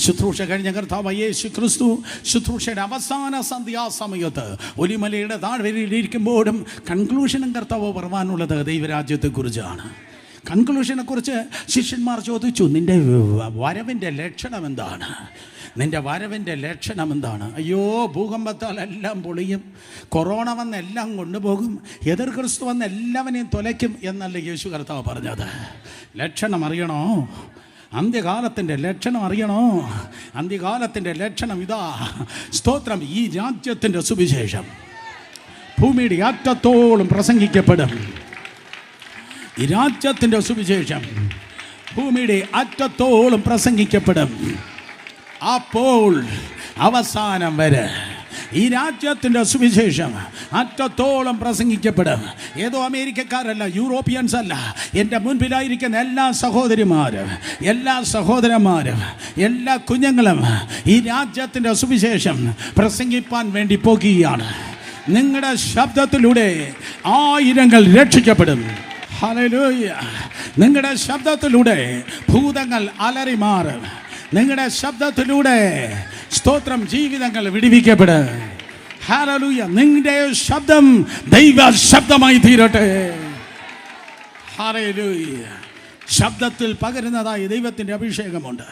ശുശ്രൂഷ കഴിഞ്ഞ കർത്താവായ യേശു ക്രിസ്തു ശുശ്രൂഷയുടെ അവസാന സന്ധ്യാസമയത്ത് ഒലിമലയുടെ താഴ്വരയിലിരിക്കുമ്പോഴും കൺക്ലൂഷനും കർത്താവ് പറയാനുള്ളത് ദൈവരാജ്യത്തെക്കുറിച്ചാണ്. കൺക്ലൂഷനെക്കുറിച്ച് ശിഷ്യന്മാർ ചോദിച്ചു, നിൻ്റെ വരവിൻ്റെ ലക്ഷണം എന്താണ്? നിൻ്റെ വരവിൻ്റെ ലക്ഷണം എന്താണ്? അയ്യോ, ഭൂകമ്പത്താൽ എല്ലാം പൊളിയും, കൊറോണ വന്ന് എല്ലാം കൊണ്ടുപോകും, എതിർ ക്രിസ്തു വന്ന് എല്ലാവനെയും തുലയ്ക്കും എന്നല്ല യേശു കർത്താവ് പറഞ്ഞത്. ലക്ഷണം അറിയണോ? അന്ത്യകാലത്തിൻ്റെ ലക്ഷണം അറിയണോ? അന്ത്യകാലത്തിൻ്റെ ലക്ഷണം ഇതാ. സ്തോത്രം. ഈ രാജ്യത്തിൻ്റെ സുവിശേഷം ഭൂമിയുടെ അറ്റത്തോളം പ്രസംഗിക്കപ്പെടും. ഈ രാജ്യത്തിൻ്റെ സുവിശേഷം ഭൂമിയുടെ അറ്റത്തോളം പ്രസംഗിക്കപ്പെടും. അപ്പോൾ അവസാനം വരെ ഈ രാജ്യത്തിൻ്റെ സുവിശേഷം അറ്റത്തോളം പ്രസംഗിക്കപ്പെടും. ഏതോ അമേരിക്കക്കാരല്ല, യൂറോപ്യൻസ് അല്ല, എൻ്റെ മുൻപിലായിരിക്കുന്ന എല്ലാ സഹോദരിമാരും, എല്ലാ സഹോദരന്മാരും, എല്ലാ കുഞ്ഞുങ്ങളും ഈ രാജ്യത്തിൻ്റെ സുവിശേഷം പ്രസംഗിപ്പാൻ വേണ്ടി പോകുകയാണ്. നിങ്ങളുടെ ശബ്ദത്തിലൂടെ ആയിരങ്ങൾ രക്ഷിക്കപ്പെടും. ഹല്ലേലൂയ. നിങ്ങളുടെ ശബ്ദത്തിലൂടെ ഭൂതങ്ങൾ അലറി മാറും. നിങ്ങളുടെ ശബ്ദത്തിലൂടെ സ്തോത്രം ജീവിതങ്ങൾ വിടിവിക്കപ്പെടും. ഹല്ലേലൂയ. നിങ്ങളുടെ ശബ്ദം ദൈവ ശബ്ദമായി തീരട്ടെ. ഹല്ലേലൂയ. ശബ്ദത്തിൽ പകരുന്നതായി ദൈവത്തിൻ്റെ അഭിഷേകമുണ്ട്.